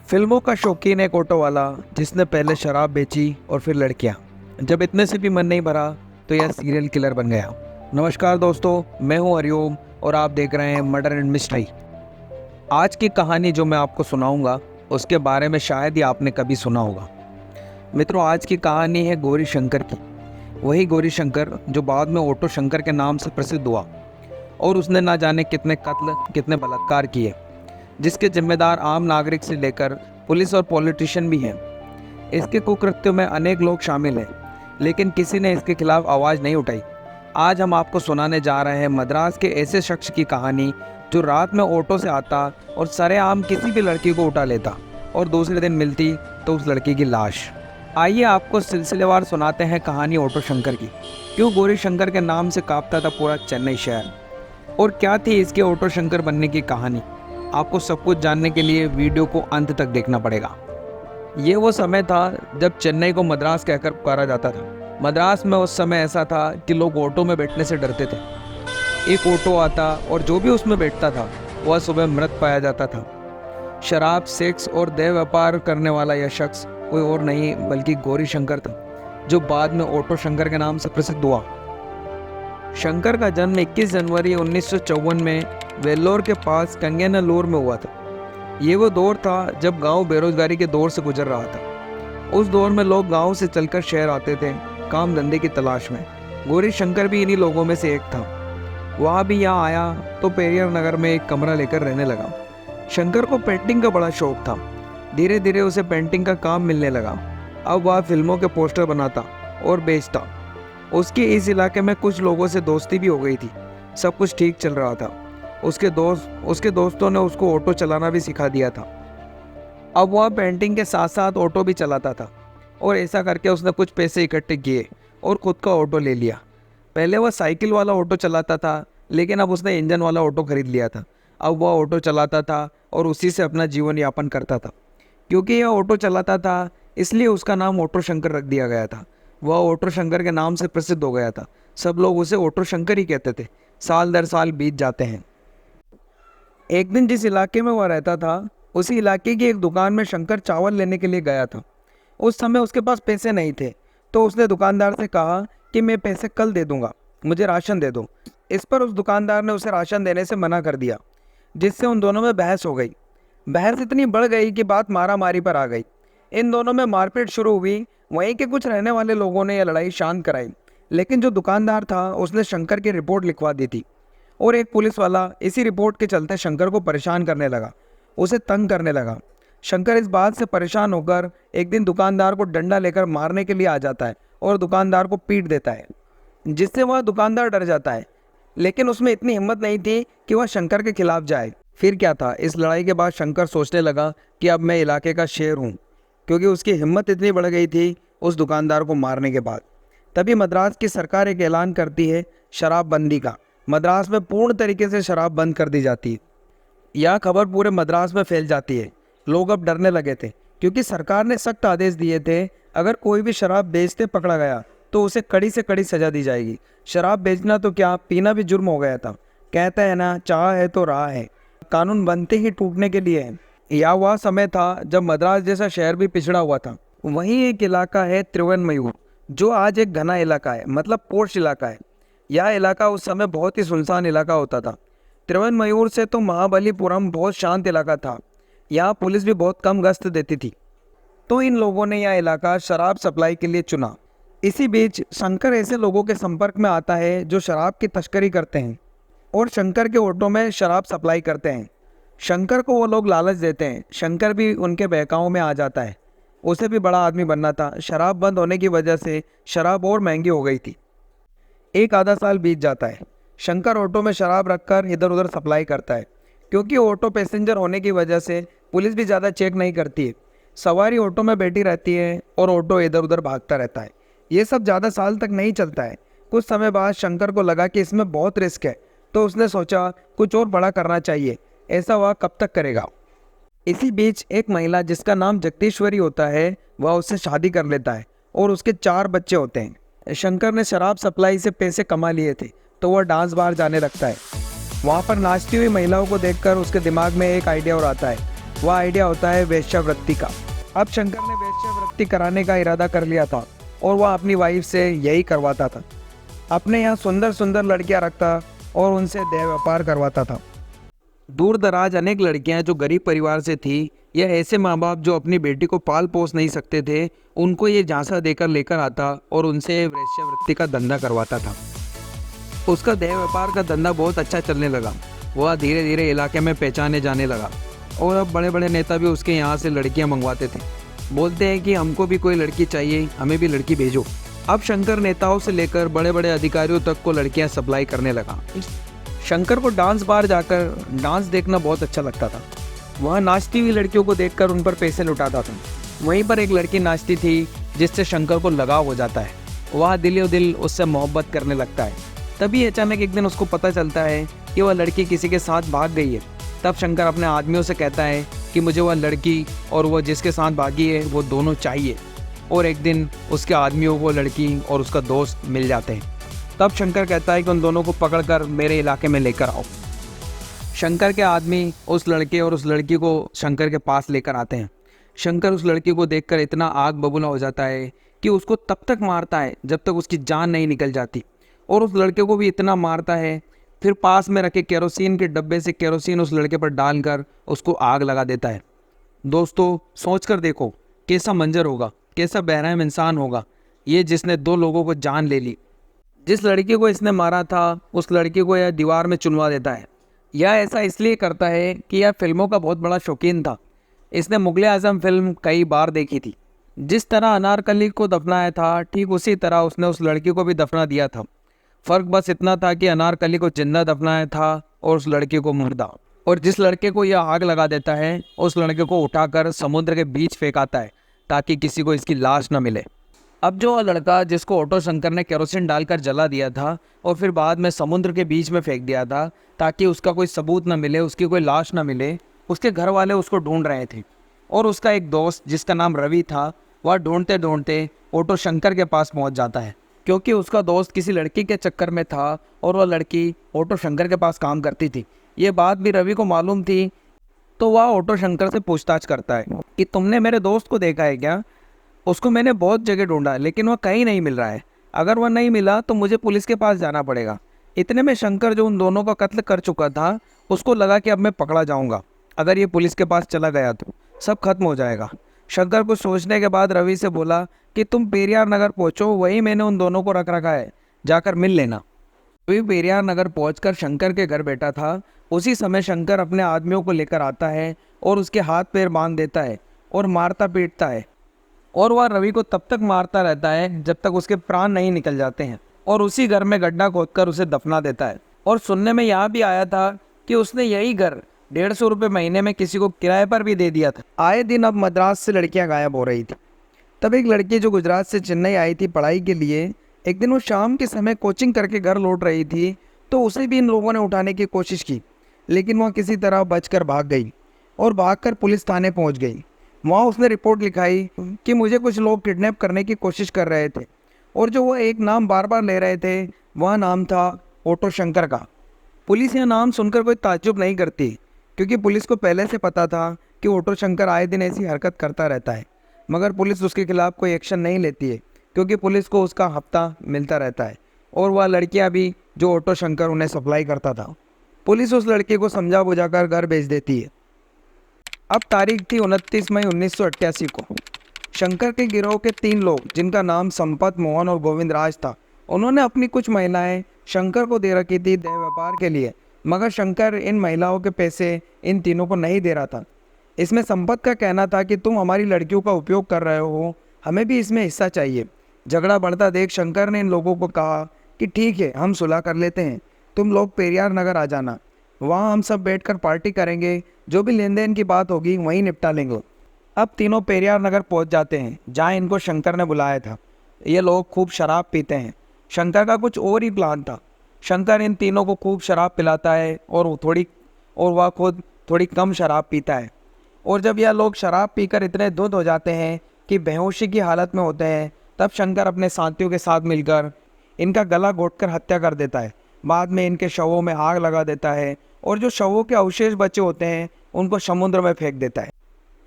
फिल्मों का शौकीन एक ऑटो वाला जिसने पहले शराब बेची और फिर लड़कियां। जब इतने से भी मन नहीं भरा तो यह सीरियल किलर बन गया। नमस्कार दोस्तों, मैं हूं हरिओम और आप देख रहे हैं मर्डर एंड मिस्ट्री। आज की कहानी जो मैं आपको सुनाऊंगा उसके बारे में शायद ही आपने कभी सुना होगा। मित्रों, आज की कहानी है गौरी शंकर की। वही गौरी शंकर जो बाद में ऑटो शंकर के नाम से प्रसिद्ध हुआ और उसने ना जाने कितने कत्ल कितने बलात्कार किए, जिसके जिम्मेदार आम नागरिक से लेकर पुलिस और पॉलिटिशियन भी हैं। इसके कुकृत्यों में अनेक लोग शामिल हैं, लेकिन किसी ने इसके खिलाफ आवाज़ नहीं उठाई। आज हम आपको सुनाने जा रहे हैं मद्रास के ऐसे शख्स की कहानी जो रात में ऑटो से आता और सरेआम किसी भी लड़की को उठा लेता और दूसरे दिन मिलती तो उस लड़की की लाश। आइए आपको सिलसिलेवार सुनाते हैं कहानी ऑटो शंकर की। क्यों गौरी शंकर के नाम से कांपता था पूरा चेन्नई शहर, और क्या थी इसके ऑटो शंकर बनने की कहानी। आपको सब कुछ जानने के लिए वीडियो को अंत तक देखना पड़ेगा। ये वो समय था जब चेन्नई को मद्रास कहकर पुकारा जाता था। मद्रास में उस समय ऐसा था कि लोग ऑटो में बैठने से डरते थे। एक ऑटो आता और जो भी उसमें बैठता था वह सुबह मृत पाया जाता था। शराब, सेक्स और देह व्यापार करने वाला यह शख्स कोई और नहीं बल्कि गौरी शंकर था, जो बाद में ऑटो शंकर के नाम से प्रसिद्ध हुआ। शंकर का जन्म 21 जनवरी 1954 में वेल्लोर के पास कंगेनालूर में हुआ था। ये वो दौर था जब गांव बेरोजगारी के दौर से गुजर रहा था। उस दौर में लोग गांव से चलकर शहर आते थे काम धंधे की तलाश में। गौरी शंकर भी इन्हीं लोगों में से एक था। वह भी यहाँ आया तो पेरियर नगर में एक कमरा लेकर रहने लगा। शंकर को पेंटिंग का बड़ा शौक था। धीरे धीरे उसे पेंटिंग का काम मिलने लगा। अब वह फिल्मों के पोस्टर बनाता और बेचता। उसके इस इलाके में कुछ लोगों से दोस्ती भी हो गई थी। सब कुछ ठीक चल रहा था। उसके दोस्तों ने उसको ऑटो चलाना भी सिखा दिया था। अब वह पेंटिंग के साथ साथ ऑटो भी चलाता था, और ऐसा करके उसने कुछ पैसे इकट्ठे किए और खुद का ऑटो ले लिया। पहले वह साइकिल वाला ऑटो चलाता था, लेकिन अब उसने इंजन वाला ऑटो खरीद लिया था। अब वह ऑटो चलाता था और उसी से अपना जीवन यापन करता था। क्योंकि यह ऑटो चलाता था इसलिए उसका नाम ऑटो शंकर रख दिया गया था। वह ऑटो शंकर के नाम से प्रसिद्ध हो गया था। सब लोग उसे ऑटो शंकर ही कहते थे। साल दर साल बीत जाते हैं। एक दिन जिस इलाके में वह रहता था उसी इलाके की एक दुकान में शंकर चावल लेने के लिए गया था। उस समय उसके पास पैसे नहीं थे, तो उसने दुकानदार से कहा कि मैं पैसे कल दे दूंगा, मुझे राशन दे दो। इस पर उस दुकानदार ने उसे राशन देने से मना कर दिया, जिससे उन दोनों में बहस हो गई। बहस इतनी बढ़ गई कि बात मारामारी पर आ गई। इन दोनों में मारपीट शुरू हुई। वहीं के कुछ रहने वाले लोगों ने यह लड़ाई शांत कराई, लेकिन जो दुकानदार था उसने शंकर की रिपोर्ट लिखवा दी थी, और एक पुलिस वाला इसी रिपोर्ट के चलते शंकर को परेशान करने लगा, उसे तंग करने लगा। शंकर इस बात से परेशान होकर एक दिन दुकानदार को डंडा लेकर मारने के लिए आ जाता है और दुकानदार को पीट देता है, जिससे वह दुकानदार डर जाता है। लेकिन उसमें इतनी हिम्मत नहीं थी कि वह शंकर के खिलाफ जाए। फिर क्या था, इस लड़ाई के बाद शंकर सोचने लगा कि अब मैं इलाके का शेर हूँ, क्योंकि उसकी हिम्मत इतनी बढ़ गई थी उस दुकानदार को मारने के बाद। तभी मद्रास की सरकार एक ऐलान करती है शराबबंदी का। मद्रास में पूर्ण तरीके से शराब बंद कर दी जाती है। यह खबर पूरे मद्रास में फैल जाती है। लोग अब डरने लगे थे, क्योंकि सरकार ने सख्त आदेश दिए थे, अगर कोई भी शराब बेचते पकड़ा गया तो उसे कड़ी से कड़ी सजा दी जाएगी। शराब बेचना तो क्या, पीना भी जुर्म हो गया था। कहते हैं ना, चाह है तो राह है। कानून बनते ही टूटने के लिए है। यह वह समय था जब मद्रास जैसा शहर भी पिछड़ा हुआ था। वहीं एक इलाका है त्रिवेणमयूर, जो आज एक घना इलाका है, मतलब पोश इलाका है। यह इलाका उस समय बहुत ही सुनसान इलाका होता था। त्रिवेणमयूर से तो महाबलीपुरम बहुत शांत इलाका था। यहाँ पुलिस भी बहुत कम गश्त देती थी। तो इन लोगों ने यह इलाका शराब सप्लाई के लिए चुना। इसी बीच शंकर ऐसे लोगों के संपर्क में आता है जो शराब की तस्करी करते हैं और शंकर के ऑटो में शराब सप्लाई करते हैं। शंकर को वो लोग लालच देते हैं। शंकर भी उनके बहकावों में आ जाता है। उसे भी बड़ा आदमी बनना था। शराब बंद होने की वजह से शराब और महंगी हो गई थी। एक आधा साल बीत जाता है। शंकर ऑटो में शराब रखकर इधर उधर सप्लाई करता है। क्योंकि ऑटो पैसेंजर होने की वजह से पुलिस भी ज़्यादा चेक नहीं करती है। सवारी ऑटो में बैठी रहती है और ऑटो इधर उधर भागता रहता है। ये सब ज़्यादा साल तक नहीं चलता है। कुछ समय बाद शंकर को लगा कि इसमें बहुत रिस्क है, तो उसने सोचा कुछ और बड़ा करना चाहिए। ऐसा वह कब तक करेगा। इसी बीच एक महिला जिसका नाम जगदीश्वरी होता है, वह उससे शादी कर लेता है और उसके 4 बच्चे होते हैं। शंकर ने शराब सप्लाई से पैसे कमा लिए थे, तो वह डांस बार जाने लगता है। वहाँ पर नाचती हुई महिलाओं को देखकर उसके दिमाग में एक आइडिया और आता है। वह आइडिया होता है वेश्यावृत्ति का। अब शंकर ने वेश्यावृत्ति कराने का इरादा कर लिया था और वह अपनी वाइफ से यही करवाता था। अपने यहाँ सुंदर सुंदर लड़कियाँ रखता और उनसे देह व्यापार करवाता था। दूर दराज अनेक लड़कियां जो गरीब परिवार से थी या ऐसे माँ बाप जो अपनी बेटी को पाल पोस नहीं सकते थे, उनको ये झांसा देकर लेकर आता और उनसे वेश्यावृत्ति का धंधा करवाता था। उसका देह व्यापार का धंधा बहुत अच्छा चलने लगा। वह धीरे धीरे इलाके में पहचाने जाने लगा और अब बड़े बड़े नेता भी उसके यहाँ से लड़कियाँ मंगवाते थे। बोलते हैं कि हमको भी कोई लड़की चाहिए, हमें भी लड़की भेजो। अब शंकर नेताओं से लेकर बड़े बड़े अधिकारियों तक को लड़कियाँ सप्लाई करने लगा। शंकर को डांस बार जाकर डांस देखना बहुत अच्छा लगता था। वह नाचती हुई लड़कियों को देखकर उन पर पैसे लुटाता था। वहीं पर एक लड़की नाचती थी जिससे शंकर को लगाव हो जाता है। वह दिलो दिल उससे मोहब्बत करने लगता है। तभी अचानक एक दिन उसको पता चलता है कि वह लड़की किसी के साथ भाग गई है। तब शंकर अपने आदमियों से कहता है कि मुझे वह लड़की और वह जिसके साथ भागी है वो दोनों चाहिए। और एक दिन उसके आदमियों को लड़की और उसका दोस्त मिल जाते हैं। तब शंकर कहता है कि उन दोनों को पकड़कर मेरे इलाके में लेकर आओ। शंकर के आदमी उस लड़के और उस लड़की को शंकर के पास लेकर आते हैं। शंकर उस लड़की को देखकर इतना आग बबूला हो जाता है कि उसको तब तक मारता है जब तक उसकी जान नहीं निकल जाती, और उस लड़के को भी इतना मारता है। फिर पास में रखे केरोसिन के डब्बे से केरोसिन उस लड़के पर डालकर उसको आग लगा देता है। दोस्तों, सोच कर देखो कैसा मंजर होगा, कैसा बेरहम इंसान होगा ये जिसने 2 लोगों को जान ले ली। जिस लड़की को इसने मारा था उस लड़की को यह दीवार में चुनवा देता है। यह ऐसा इसलिए करता है कि यह फिल्मों का बहुत बड़ा शौकीन था। इसने मुगले आज़म फिल्म कई बार देखी थी। जिस तरह अनारकली को दफनाया था ठीक उसी तरह उसने उस लड़की को भी दफना दिया था। फ़र्क बस इतना था कि अनारकली को जिंदा दफनाया था और उस लड़की को मुर्दा। और जिस लड़के को यह आग लगा देता है उस लड़के को उठाकर समुद्र के बीच फेंकाता है ताकि किसी को इसकी लाश न मिले। अब जो लड़का जिसको ऑटो शंकर ने केरोसिन डालकर जला दिया था और फिर बाद में समुद्र के बीच में फेंक दिया था ताकि उसका कोई सबूत न मिले, उसकी कोई लाश न मिले, उसके घर वाले उसको ढूंढ रहे थे। और उसका एक दोस्त जिसका नाम रवि था वह ढूंढते ढूंढते ऑटो शंकर के पास पहुंच जाता है, क्योंकि उसका दोस्त किसी लड़की के चक्कर में था और वह लड़की ऑटो शंकर के पास काम करती थी। ये बात भी रवि को मालूम थी, तो वह ऑटो शंकर से पूछताछ करता है कि तुमने मेरे दोस्त को देखा है क्या? उसको मैंने बहुत जगह ढूंढा लेकिन वह कहीं नहीं मिल रहा है। अगर वह नहीं मिला तो मुझे पुलिस के पास जाना पड़ेगा। इतने में शंकर जो उन दोनों का कत्ल कर चुका था उसको लगा कि अब मैं पकड़ा जाऊंगा। अगर ये पुलिस के पास चला गया तो सब खत्म हो जाएगा। शंकर को सोचने के बाद रवि से बोला कि तुम पेरियार नगर पहुँचो, वहीं मैंने उन दोनों को रख रखा है, जाकर मिल लेना। रवि पेरियार नगर पहुँचकर शंकर के घर बैठा था। उसी समय शंकर अपने आदमियों को लेकर आता है और उसके हाथ पैर बांध देता है और मारता पीटता है। और वह रवि को तब तक मारता रहता है जब तक उसके प्राण नहीं निकल जाते हैं, और उसी घर में गड्ढा खोदकर उसे दफना देता है। और सुनने में यहाँ भी आया था कि उसने यही घर 150 रुपये महीने में किसी को किराए पर भी दे दिया था। आए दिन अब मद्रास से लड़कियाँ गायब हो रही थी। तब एक लड़की जो गुजरात से चेन्नई आई थी पढ़ाई के लिए, एक दिन वो शाम के समय कोचिंग करके घर लौट रही थी, तो उसे भी इन लोगों ने उठाने की कोशिश की, लेकिन वह किसी तरह बचकर भाग गई और भागकर पुलिस थाने पहुँच गई। वहाँ उसने रिपोर्ट लिखाई कि मुझे कुछ लोग किडनैप करने की कोशिश कर रहे थे, और जो वो एक नाम बार बार ले रहे थे वह नाम था ऑटो शंकर का। पुलिस यह नाम सुनकर कोई ताज्जुब नहीं करती, क्योंकि पुलिस को पहले से पता था कि ऑटो शंकर आए दिन ऐसी हरकत करता रहता है। मगर पुलिस उसके खिलाफ कोई एक्शन नहीं लेती है, क्योंकि पुलिस को उसका हफ्ता मिलता रहता है, और वह लड़कियाँ भी जो ऑटो शंकर उन्हें सप्लाई करता था। पुलिस उस लड़के को समझा बुझाकर घर भेज देती है। अब तारीख थी 29 मई 1988 को। शंकर के गिरोह के 3 लोग जिनका नाम संपत, मोहन और गोविंद राज था, उन्होंने अपनी कुछ महिलाएं शंकर को दे रखी थी देह व्यापार के लिए, मगर शंकर इन महिलाओं के पैसे इन तीनों को नहीं दे रहा था। इसमें संपत का कहना था कि तुम हमारी लड़कियों का उपयोग कर रहे हो, हमें भी इसमें हिस्सा चाहिए। झगड़ा बढ़ता देख शंकर ने इन लोगों को कहा कि ठीक है, हम सुलह कर लेते हैं, तुम लोग पेरियार नगर आ जाना, वहाँ हम सब बैठकर पार्टी करेंगे, जो भी लेन देन की बात होगी वहीं निपटा लेंगे। अब तीनों पेरियार नगर पहुँच जाते हैं जहाँ इनको शंकर ने बुलाया था। ये लोग खूब शराब पीते हैं। शंकर का कुछ और ही प्लान था। शंकर इन तीनों को खूब शराब पिलाता है और वह खुद थोड़ी कम शराब पीता है। और जब यह लोग शराब पीकर इतने धुत हो जाते हैं कि बेहोशी की हालत में होते हैं, तब शंकर अपने साथियों के साथ मिलकर इनका गला घोंटकर हत्या कर देता है। बाद में इनके शवों में आग लगा देता है, और जो शवों के अवशेष बचे होते हैं उनको समुद्र में फेंक देता है।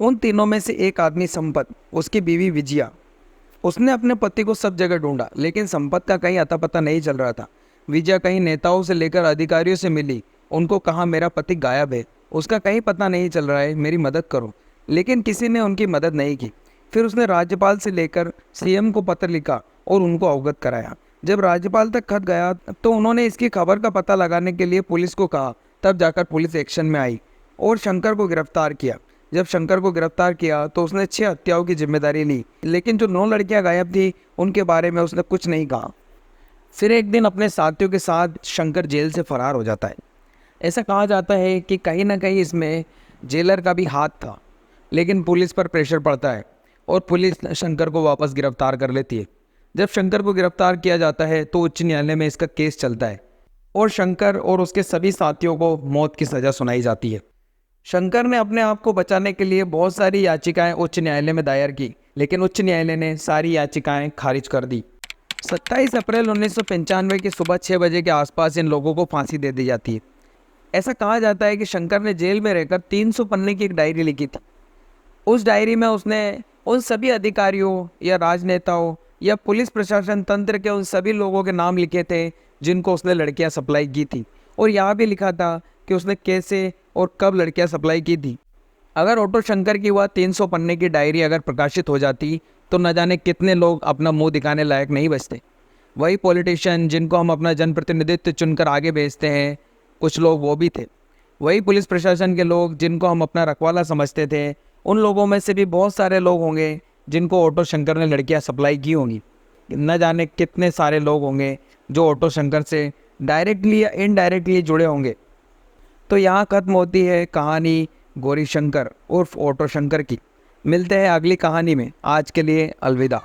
उन तीनों में से एक आदमी संपत, उसकी बीवी विजया, उसने अपने पति को सब जगह ढूंढा लेकिन संपत का कहीं अता पता नहीं चल रहा था। विजया कहीं नेताओं से लेकर अधिकारियों से मिली, उनको कहा मेरा पति गायब है, उसका कहीं पता नहीं चल रहा है, मेरी मदद करो। लेकिन किसी ने उनकी मदद नहीं की। फिर उसने राज्यपाल से लेकर सीएम को पत्र लिखा और उनको अवगत कराया। जब राज्यपाल तक खत गया तो उन्होंने इसकी खबर का पता लगाने के लिए पुलिस को कहा। तब जाकर पुलिस एक्शन में आई और शंकर को गिरफ्तार किया। जब शंकर को गिरफ्तार किया तो उसने 6 हत्याओं की जिम्मेदारी ली, लेकिन जो 9 लड़कियां गायब थी उनके बारे में उसने कुछ नहीं कहा। फिर एक दिन अपने साथियों के साथ शंकर जेल से फरार हो जाता है। ऐसा कहा जाता है कि कहीं ना कहीं इसमें जेलर का भी हाथ था, लेकिन पुलिस पर प्रेशर पड़ता है और पुलिस शंकर को वापस गिरफ्तार कर लेती है। जब शंकर को गिरफ्तार किया जाता है तो उच्च न्यायालय में इसका केस चलता है और शंकर और उसके सभी साथियों को मौत की सज़ा सुनाई जाती है। शंकर ने अपने आप को बचाने के लिए बहुत सारी याचिकाएं उच्च न्यायालय में दायर की, लेकिन उच्च न्यायालय ने सारी याचिकाएं खारिज कर दी। 27 अप्रैल 1995 की सुबह 6 बजे के आसपास इन लोगों को फांसी दे दी जाती है। ऐसा कहा जाता है कि शंकर ने जेल में रहकर 300 पन्ने की एक डायरी लिखी थी। उस डायरी में उसने उन सभी अधिकारियों या राजनेताओं या पुलिस प्रशासन तंत्र के उन सभी लोगों के नाम लिखे थे जिनको उसने लड़कियां सप्लाई की थी, और यहाँ भी लिखा था कि उसने कैसे और कब लड़कियां सप्लाई की थी। अगर ऑटो शंकर की वह 300 पन्ने की डायरी अगर प्रकाशित हो जाती तो न जाने कितने लोग अपना मुंह दिखाने लायक नहीं बचते। वही पॉलिटिशियन जिनको हम अपना जनप्रतिनिधित्व चुनकर आगे भेजते हैं, कुछ लोग वो भी थे। वही पुलिस प्रशासन के लोग जिनको हम अपना रखवाला समझते थे, उन लोगों में से भी बहुत सारे लोग होंगे जिनको ऑटो शंकर ने लड़कियां सप्लाई की होंगी। न जाने कितने सारे लोग होंगे जो ऑटो शंकर से डायरेक्टली या इनडायरेक्टली जुड़े होंगे। तो यहाँ खत्म होती है कहानी गौरी शंकर उर्फ ऑटो शंकर की। मिलते हैं अगली कहानी में। आज के लिए अलविदा।